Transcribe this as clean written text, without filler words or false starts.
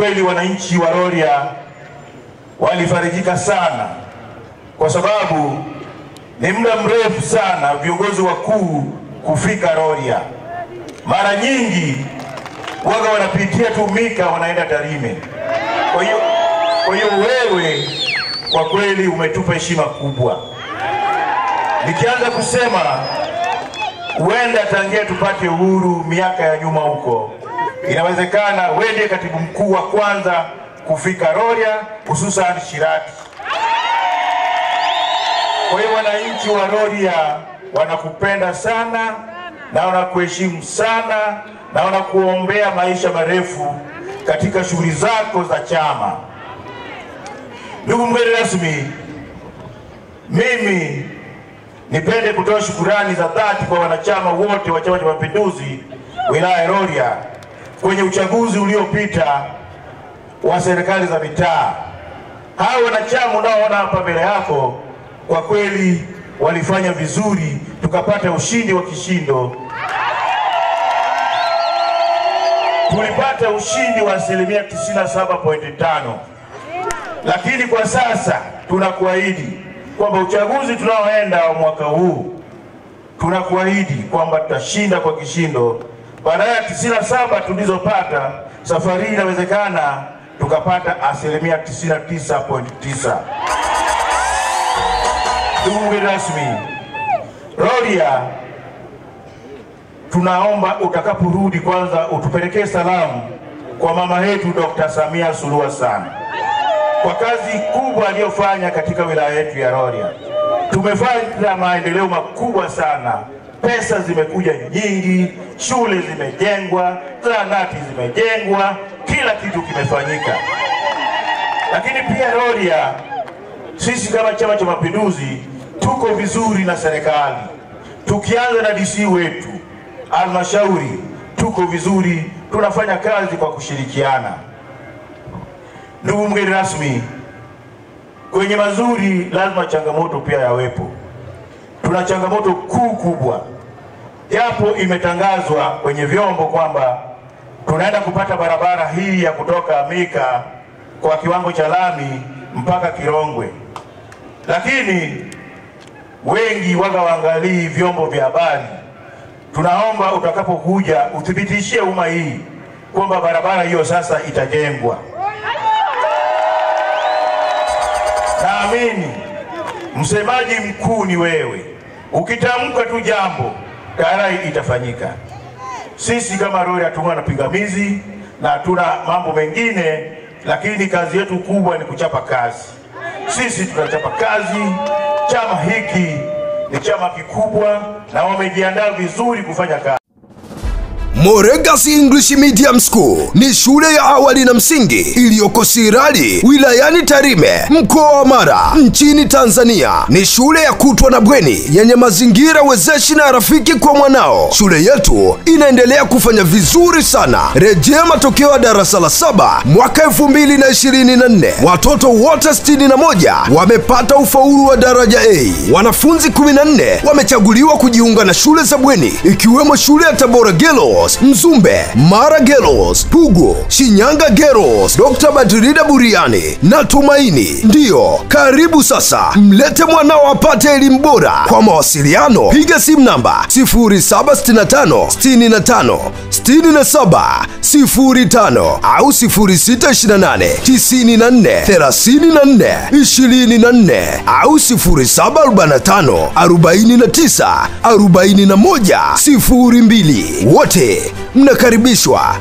kweli wananchi wa Rorya walifarijika sana, kwa sababu ni muda mrefu sana viongozi wakuu kufika Rorya. Mara nyingi waga wanapitia tu Mika wanaenda Tarime. Kwa hiyo wewe kwa kweli umetupa heshima kubwa. Nikianza kusema huenda tangia tupate uhuru miaka ya nyuma huko, inawezekana wewe ndiye katibu mkuu wa kwanza kufika Rorya, hususan Shirati. Kwa hiyo wananchi wa Rorya wanakupenda sana na wanakuheshimu sana na wanakuombea maisha marefu katika shughuli zako za chama. Ndugu mgeni rasmi, mimi nipende kutoa shukurani za dhati kwa wanachama wote wa Chama cha Mapinduzi wilaya ya Rorya kwenye uchaguzi uliopita wa serikali za mitaa. Hao wanachama unaoona hapa mbele yako kwa kweli walifanya vizuri, tukapata ushindi wa kishindo. Tulipata ushindi wa 97.5. Lakini kwa sasa tunakuahidi kwamba uchaguzi tunaoenda wa mwaka huu, tunakuahidi kwamba tutashinda kwa kishindo. Baada ya 97 tulizopata, safari hii inawezekana tukapata 99.9. Ndugu mgeni rasmi, Rorya tunaomba utakaporudi kwanza utupelekee salamu kwa mama yetu Dr. Samia Suluhu Hassan kwa kazi kubwa aliyofanya katika wilaya yetu ya Rorya. Tumefanya maendeleo makubwa sana. Pesa zimekuja nyingi, shule zimejengwa, zahanati zimejengwa, kila kitu kimefanyika. Lakini pia Rorya, sisi kama Chama cha Mapinduzi tuko vizuri na serikali. Tukianza na DC wetu, halmashauri tuko vizuri, tunafanya kazi kwa kushirikiana. Ndugu mgeni rasmi, kwenye mazuri lazima changamoto pia yawepo. Tuna changamoto kubwa. Japo imetangazwa kwenye vyombo kwamba tunaenda kupata barabara hii ya kutoka Mika kwa kiwango cha lami mpaka Kirongwe. Lakini wengi waga waangalii vyombo vya habari. Tunaomba utakapokuja uthibitishie umma hii kwamba barabara hiyo sasa itajengwa. Naamini msemaji mkuu ni wewe. Ukitamka tu jambo tayari itafanyika. Sisi kama Rorya hatuna na pingamizi na hatuna mambo mengine, lakini kazi yetu kubwa ni kuchapa kazi. Sisi tunachapa kazi. Chama hiki ni chama kikubwa na wamejiandaa vizuri kufanya kazi. Moregas English Medium School ni shule ya awali na msingi iliyoko Sirari, wilayani Tarime, mkoa wa Mara, nchini Tanzania. Ni shule ya kutwa na bweni yenye mazingira wezeshi na rafiki kwa mwanao. Shule yetu inaendelea kufanya vizuri sana. Rejea matokeo ya darasa la 7 mwaka 2024. Watoto wote 61 wamepata ufaulu wa daraja A. Wanafunzi 14 wamechaguliwa kujiunga na shule za bweni, ikiwemo shule ya Tabora Girls, Mzumbe, Mara Girls, Pugu, Shinyanga Girls, Dr. Badrida Buriani na Tumaini. Ndiyo, karibu sasa, mlete mwanao apate elimu bora. Kwa mawasiliano, piga simu namba 0765 65 67 05 au 0628 94 34 24 au 0745 49 41 02. Wote mnakaribishwa.